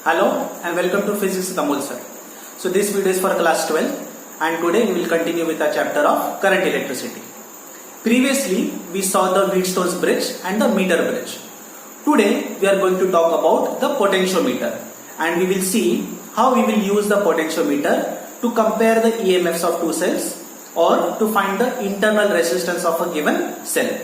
Hello and welcome to Physics with Amol sir. So this video is for class 12 and today we will continue with our chapter of current electricity. Previously we saw the Wheatstone's bridge and the meter bridge. Today we are going to talk about the potentiometer and we will see how we will use the potentiometer to compare the EMFs of two cells or to find the internal resistance of a given cell.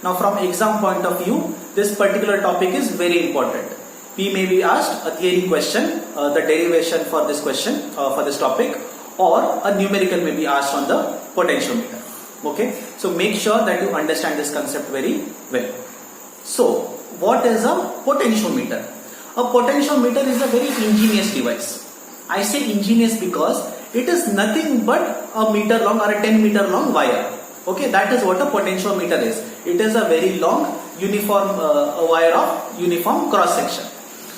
Now from exam point of view, this particular topic is very important. We may be asked a theory question, the derivation for this question, for this topic, or a numerical may be asked on the potentiometer. Okay, so make sure that you understand this concept very well. So, what is a potentiometer? A potentiometer is a very ingenious device. I say ingenious because it is nothing but a meter long or a 10 meter long wire. Okay, that is what a potentiometer is. It is a very long uniform wire of uniform cross section.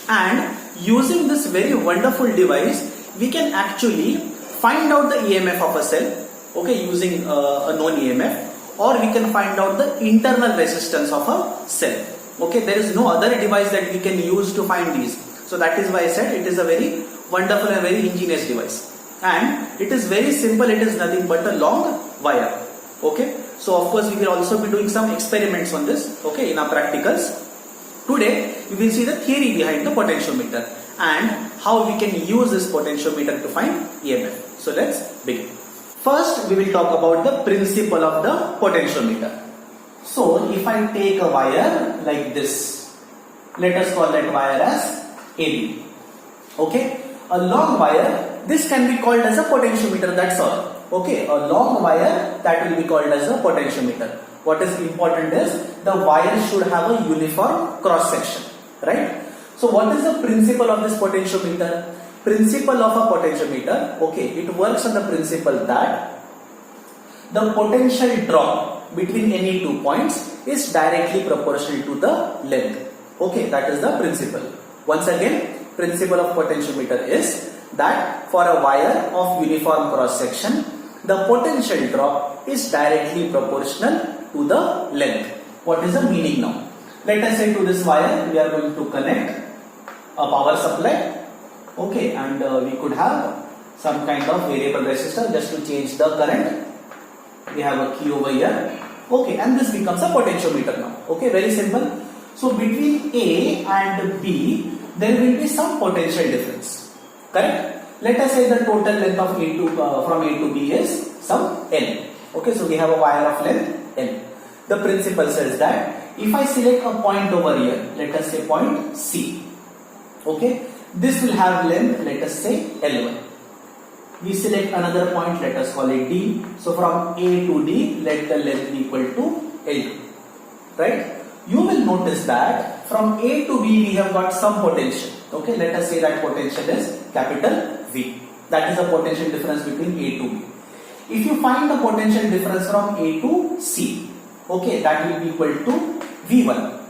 And using this very wonderful device, we can actually find out the EMF of a cell, okay, using a known EMF, or we can find out the internal resistance of a cell. Okay, there is no other device that we can use to find these. So that is why I said it is a very wonderful and very ingenious device. And it is very simple, it is nothing but a long wire. Okay, so of course we will also be doing some experiments on this, okay, in our practicals. Today, we will see the theory behind the potentiometer and how we can use this potentiometer to find EMF. So let's begin. First, we will talk about the principle of the potentiometer. So, if I take a wire like this, let us call that wire as AB. Okay, a long wire, this can be called as a potentiometer, that's all. Okay, a long wire, that will be called as a potentiometer. What is important is the wire should have a uniform cross section, right? So what is the principle of this potentiometer? Principle of a potentiometer, okay, it works on the principle that the potential drop between any 2 points is directly proportional to the length. Okay, that is the principle. Once again, principle of potentiometer is that for a wire of uniform cross section, the potential drop is directly proportional to the length. What is the meaning now? Let us say to this wire we are going to connect a power supply, okay, and we could have some kind of variable resistor just to change the current. We have a key over here, okay, and this becomes a potentiometer now. Okay, very simple. So between A and B there will be some potential difference, correct? Let us say the total length of A to from A to B is some L. Okay, so we have a wire of length L. The principle says that if I select a point over here, let us say point C, okay, this will have length, let us say L1. We select another point, let us call it D. So from A to D, let the length be equal to L2, right? You will notice that from A to B we have got some potential. Okay, let us say that potential is capital V. That is the potential difference between A to B. If you find the potential difference from A to C, okay, that will be equal to V1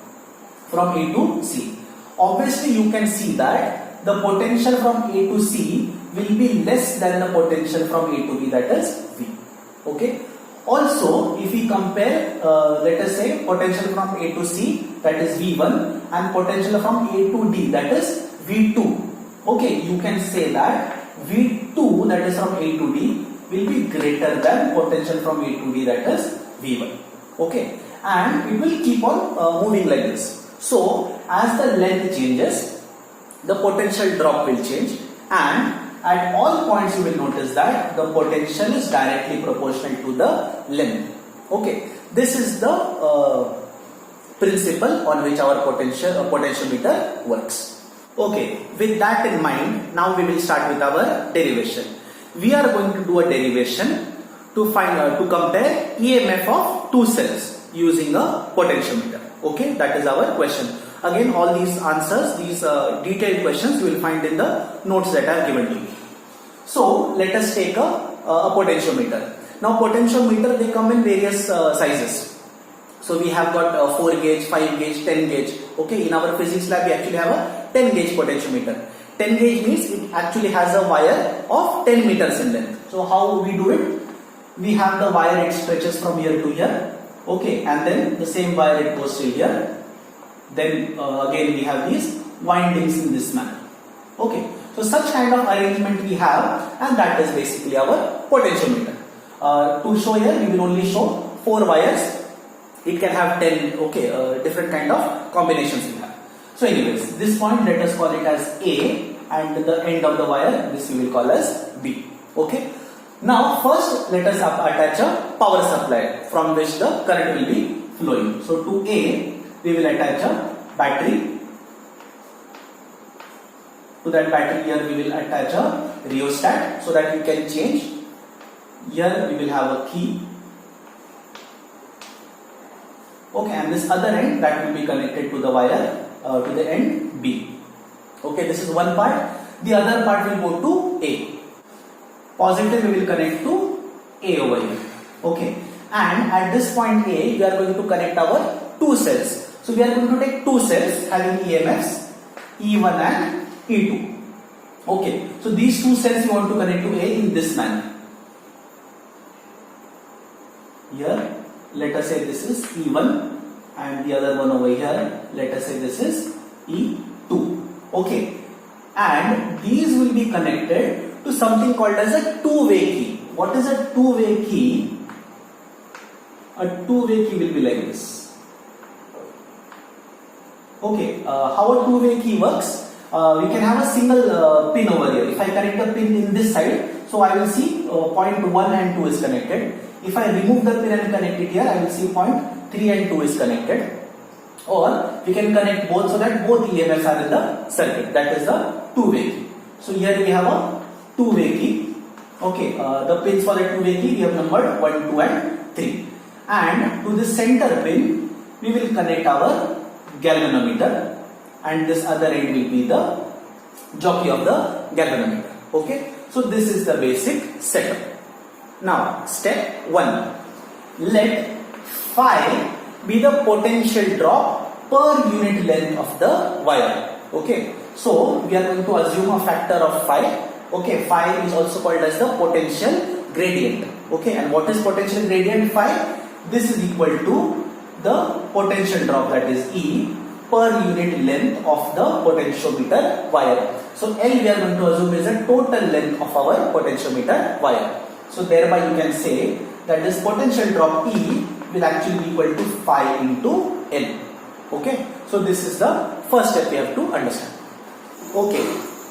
from A to C. Obviously, you can see that the potential from A to C will be less than the potential from A to B, that is V. Okay. Also, if we compare, let us say potential from A to C, that is V1, and potential from A to D, that is V2. Okay, you can say that V2, that is from A to D, will be greater than potential from A to D, that is V1. Okay, and it will keep on moving like this. So as the length changes, the potential drop will change, and at all points you will notice that the potential is directly proportional to the length. Okay, this is the principle on which our potentiometer works. Okay, with that in mind, now we will start with our derivation. We are going to do a derivation to find to compare EMF of two cells using a potentiometer. Okay, that is our question. Again, all these answers, these detailed questions you will find in the notes that I have given to you. So let us take a potentiometer. Now potentiometer, they come in various sizes. So we have got 4 gauge, 5 gauge, 10 gauge. Okay, in our physics lab we actually have a 10 gauge potentiometer. 10 gauge means it actually has a wire of 10 meters in length. So how we do it? We have the wire, it stretches from here to here. Okay, and then the same wire it goes till here. Then again we have these windings in this manner. Okay, so such kind of arrangement we have, and that is basically our potentiometer. To show here, we will only show 4 wires. It can have 10 different kind of combinations we have. So anyways, this point let us call it as A, and the end of the wire this we will call as B. Okay. Now first let us attach a power supply from which the current will be flowing. So to A we will attach a battery. To that battery here we will attach a rheostat so that we can change. Here we will have a key. Okay, and this other end that will be connected to the wire to the end B. Okay, this is one part. The other part will go to A. Positive we will connect to A over here. Okay, and at this point A we are going to connect our 2 cells. So we are going to take 2 cells having EMFs E1 and E2. Okay, so these 2 cells we want to connect to A in this manner. Here let us say this is E1 and the other one over here let us say this is E2. Okay, and these will be connected to something called as a two-way key. What is a two-way key? A two-way key will be like this. Okay, how a two-way key works? We can have a single pin over here. If I connect the pin in this side, so I will see point 1 and 2 is connected. If I remove the pin and connect it here, I will see point 3 and 2 is connected. Or we can connect both so that both EMFs are in the circuit. That is the two-way key. So here we have a two-way key. Okay, the pins for the two-way key we have numbered 1, 2 and 3. And to the center pin, we will connect our galvanometer. And this other end will be the jockey of the galvanometer. Okay, so this is the basic setup. Now, step 1. Let phi be the potential drop per unit length of the wire. Okay, so we are going to assume a factor of phi. Okay, phi is also called as the potential gradient. Okay, and what is potential gradient phi? This is equal to the potential drop, that is E, per unit length of the potentiometer wire. So L we are going to assume is the total length of our potentiometer wire. So thereby you can say that this potential drop E will actually be equal to phi into L. Okay, so this is the first step we have to understand. Okay,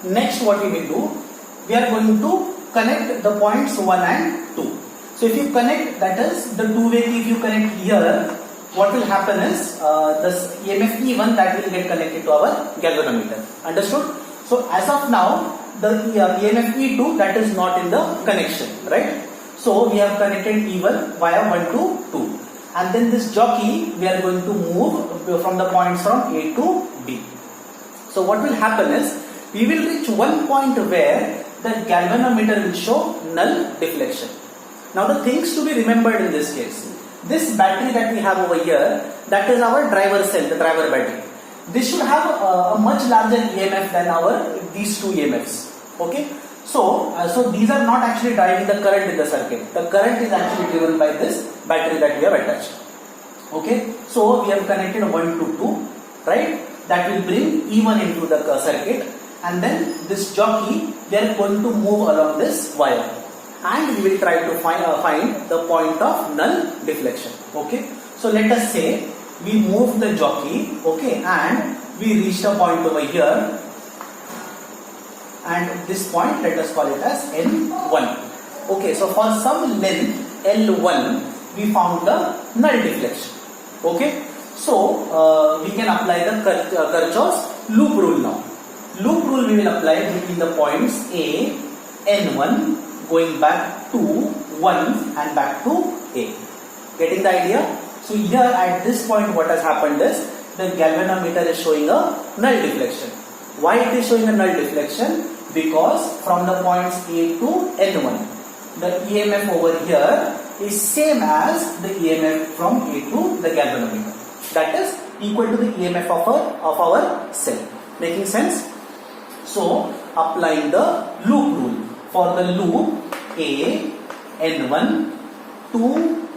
next what we will do, we are going to connect the points 1 and 2. So if you connect, that is the two-way key, if you connect here, what will happen is this EMF E1 that will get connected to our galvanometer. Understood? So as of now, the EMF E2 that is not in the connection, right? So we have connected E1 via 1 to 2. And then this jockey we are going to move from the points from A to B. So what will happen is we will reach one point where the galvanometer will show null deflection. Now the things to be remembered in this case, this battery that we have over here, that is our driver cell, the driver battery. This should have a much larger EMF than these two EMFs. Okay, so these are not actually driving the current in the circuit. The current is actually driven by this battery that we have attached. Okay, so we have connected 1 to 2, right? That will bring E1 into the circuit, and then this jockey we are going to move along this wire, and we will try to find the point of null deflection. Okay, so let us say we move the jockey, okay, and we reached a point over here, and this point let us call it as N1. Okay, so for some length L1 we found the null deflection. Okay, so we can apply the Kirchhoff's loop rule now. Loop rule we will apply between the points A, N1 going back to 1 and back to A. Getting the idea? So here at this point what has happened is the galvanometer is showing a null deflection. Why it is showing a null deflection? Because from the points A to N1, the EMF over here is same as the EMF from A to the galvanometer. That is equal to the EMF of our cell. Making sense? So applying the loop rule. For the loop A, N1 to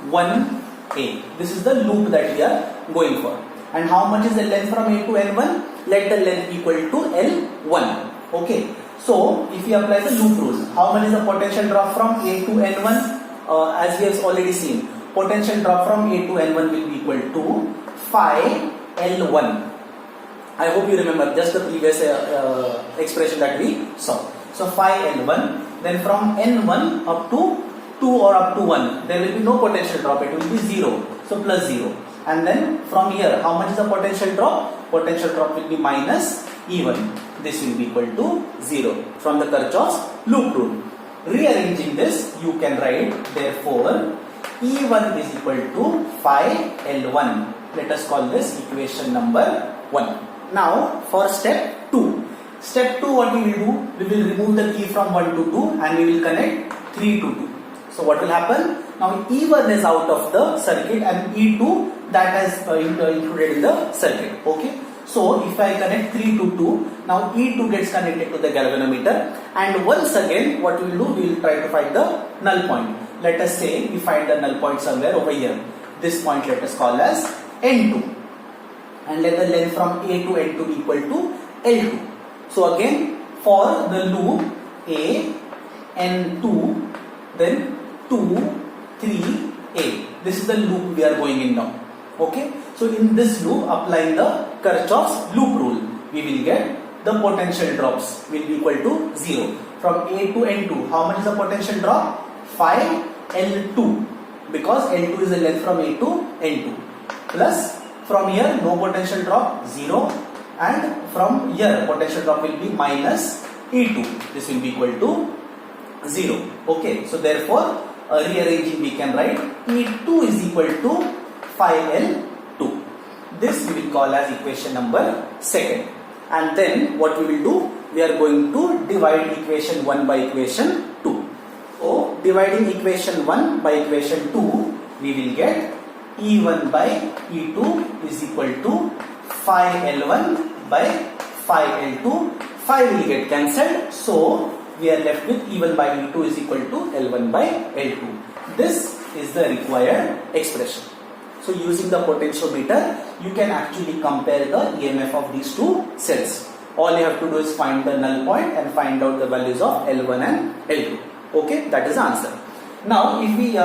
1A. This is the loop that we are going for. And how much is the length from A to N1? Let the length equal to L1. Okay, so if we apply the loop rule, how much is the potential drop from A to N1? As we have already seen, potential drop from A to N1 will be equal to phi L1. I hope you remember just the previous expression that we saw. So phi L1, then from N1 up to 2 or up to 1, there will be no potential drop, it will be 0, so plus 0. And then from here, how much is the potential drop? Potential drop will be minus E1. This will be equal to 0 from the Kirchhoff's loop rule. Rearranging this, you can write therefore E1 is equal to phi L1. Let us call this equation number 1. Now for step 2. Step 2, what we will do? We will remove the key from 1 to 2 and we will connect 3 to 2. So what will happen? Now E1 is out of the circuit and E2 that has included in the circuit. Okay. So if I connect 3 to 2, now E2 gets connected to the galvanometer, and once again what we will do, we will try to find the null point. Let us say we find the null point somewhere over here. This point let us call as N2, and let the length from A to N2 be equal to L2. So again for the loop A, N2, then 2, 3, A. This is the loop we are going in now. Okay. So in this loop, applying the Kirchhoff's loop rule, we will get the potential drops will be equal to 0. From A to N2, how much is the potential drop? Phi L2, because L2 is the length from A to N2. Plus from here no potential drop, 0, and from here potential drop will be minus E2. This will be equal to 0. Okay, so therefore rearranging we can write E2 is equal to phi L2. This we will call as equation number 2. And then what we will do? We are going to divide equation 1 by equation 2. So dividing equation 1 by equation 2, we will get E1 by E2 is equal to phi L1 by phi L2. Phi will get cancelled. So we are left with E1 by E2 is equal to L1 by L2. This is the required expression. So using the potentiometer, you can actually compare the EMF of these two cells. All you have to do is find the null point and find out the values of L1 and L2. Okay, that is the answer. Now, if we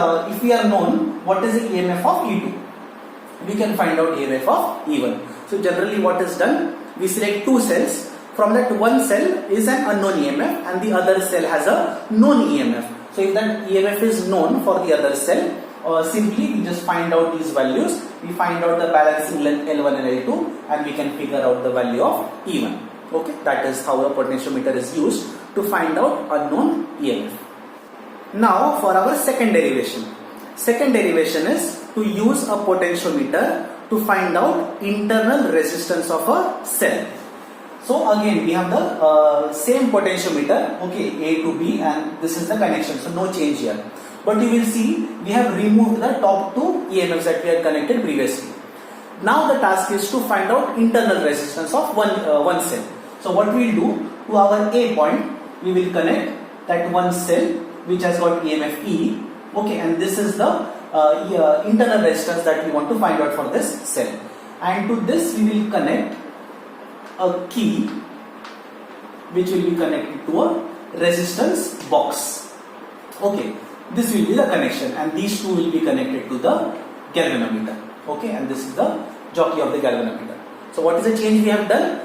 are known what is the EMF of E2, we can find out EMF of E1. So generally, what is done? We select two cells. From that, one cell is an unknown EMF and the other cell has a known EMF. So if that EMF is known for the other cell, simply we just find out these values. We find out the balancing length L1 and L2, and we can figure out the value of E1. Okay, that is how the potentiometer is used to find out unknown EMF. Now for our second derivation. Second derivation is to use a potentiometer to find out internal resistance of a cell. So again we have the same potentiometer, okay, A to B, and this is the connection, so no change here. But you will see we have removed the top two EMFs that we had connected previously. Now the task is to find out internal resistance of one cell. So what we will do, to our A point, we will connect that one cell which has got EMF E, okay, and this is the internal resistance that we want to find out for this cell. And to this we will connect a key which will be connected to a resistance box. Okay, this will be the connection, and these two will be connected to the galvanometer. Okay, and this is the jockey of the galvanometer. So what is the change we have done?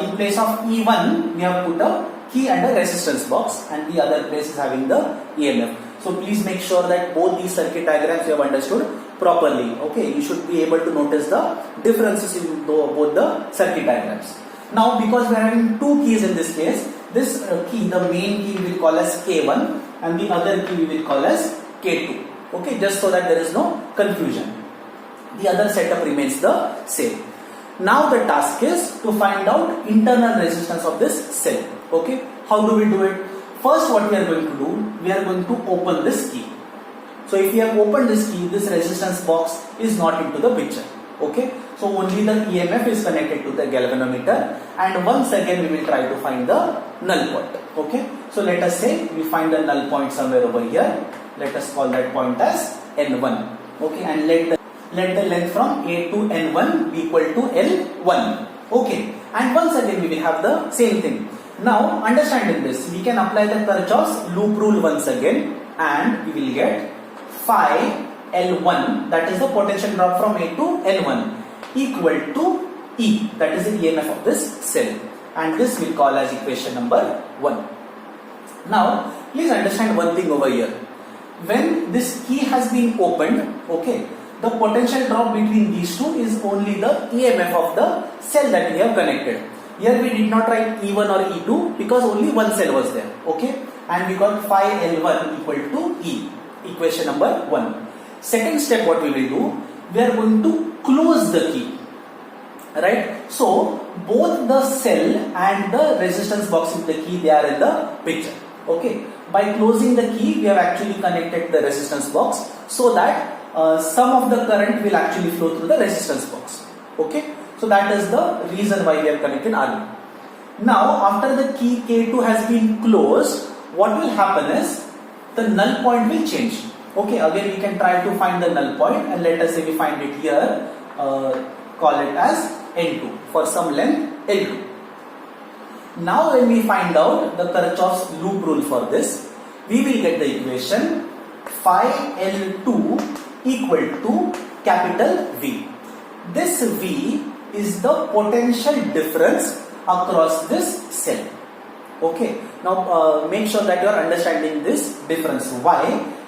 In place of E1 we have put a key and a resistance box, and the other place is having the EMF. So please make sure that both these circuit diagrams you have understood properly. Okay, you should be able to notice the differences in both the circuit diagrams. Now because we are having two keys in this case, this key, the main key we will call as K1 and the other key we will call as K2. Okay, just so that there is no confusion. The other setup remains the same. Now the task is to find out internal resistance of this cell. Okay, how do we do it? First, what we are going to do, we are going to open this key. So if we have opened this key, this resistance box is not into the picture. Okay, so only the EMF is connected to the galvanometer, and once again we will try to find the null point. Okay, so let us say we find the null point somewhere over here. Let us call that point as N1. Okay, and let the length from A to N1 be equal to L1. Okay, and once again we will have the same thing. Now understanding this, we can apply the Kirchhoff's loop rule once again, and we will get phi L1, that is the potential drop from A to L1, equal to E, that is the EMF of this cell, and this we'll call as equation number 1. Now please understand one thing over here. When this key has been opened, okay, the potential drop between these two is only the EMF of the cell that we have connected. Here we did not write E1 or E2 because only one cell was there, okay, and we got phi L1 equal to E, equation number 1. Second step, what we will do, we are going to close the key, right? So both the cell and the resistance box with the key, they are in the picture, okay. By closing the key, we have actually connected the resistance box so that some of the current will actually flow through the resistance box, okay. So that is the reason why we have connected RB. Now after the key K2 has been closed, what will happen is the null point will change. Okay, again we can try to find the null point, and let us say we find it here, call it as N2 for some length L2. Now when we find out the Kirchhoff's loop rule for this, we will get the equation phi L2 equal to capital V. This V is the potential difference across this cell. Okay, now make sure that you are understanding this difference. Why?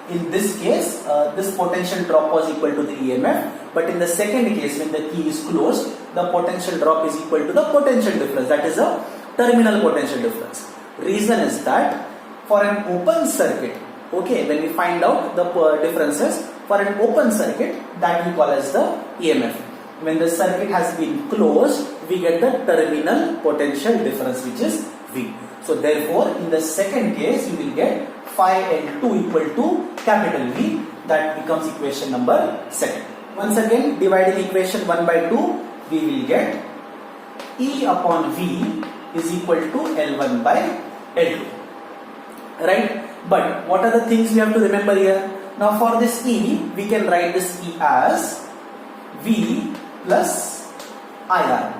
In this case, this potential drop was equal to the EMF, but in the second case, when the key is closed, the potential drop is equal to the potential difference, that is a terminal potential difference. Reason is that for an open circuit, okay, when we find out the differences, for an open circuit, that we call as the EMF. When the circuit has been closed, we get the terminal potential difference, which is V. So therefore, in the second case, you will get phi L2 equal to capital V. That becomes equation number 2. Once again, dividing equation 1 by 2, we will get E upon V is equal to L1 by L2. Right? But what are the things we have to remember here? Now for this E, we can write this E as V plus IR,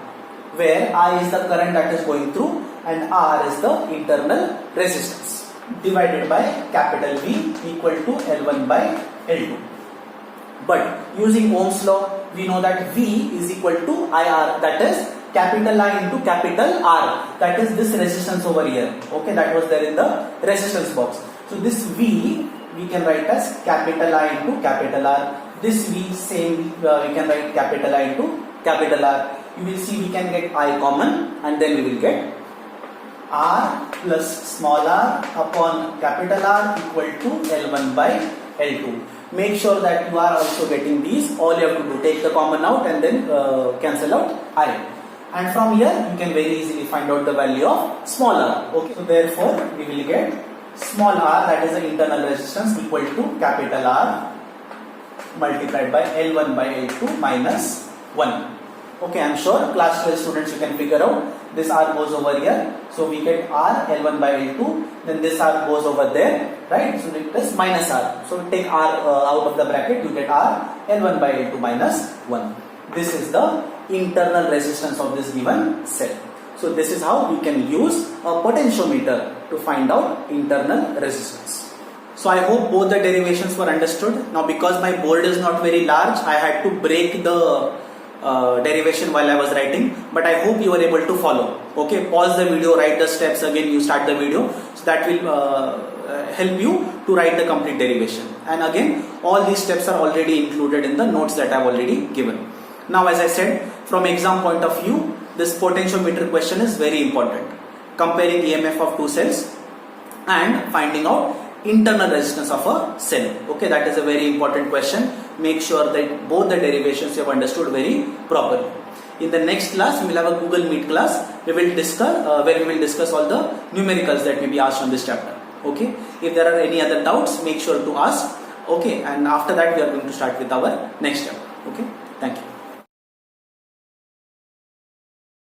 where I is the current that is going through and R is the internal resistance, divided by capital V equal to L1 by L2. But using Ohm's law, we know that V is equal to IR, that is capital I into capital R, that is this resistance over here, okay, that was there in the resistance box. So this V we can write as capital I into capital R. This V same we can write capital I into capital R. You will see we can get I common, and then we will get R plus small r upon capital R equal to L1 by L2. Make sure that you are also getting these. All you have to do, take the common out and then cancel out I. And from here you can very easily find out the value of small r. Okay, so therefore we will get small r, that is the internal resistance, equal to capital R multiplied by L1 by L2 minus 1. Okay, I am sure class 12 students you can figure out. This R goes over here, so we get R L1 by L2, then this R goes over there, right? So it is minus R. So take R out of the bracket, you get R L1 by L2 minus 1. This is the internal resistance of this given cell. So this is how we can use a potentiometer to find out internal resistance. So I hope both the derivations were understood. Now because my board is not very large, I had to break the derivation while I was writing, but I hope you were able to follow. Okay, pause the video, write the steps again, you start the video, so that will help you to write the complete derivation. And again, all these steps are already included in the notes that I have already given. Now as I said, from exam point of view, this potentiometer question is very important. Comparing EMF of two cells and finding out internal resistance of a cell. Okay, that is a very important question. Make sure that both the derivations you have understood very properly. In the next class, we will have a Google Meet class. We will discuss where we will discuss all the numericals that may be asked on this chapter. Okay. If there are any other doubts, make sure to ask. Okay. And after that, we are going to start with our next chapter. Okay. Thank you.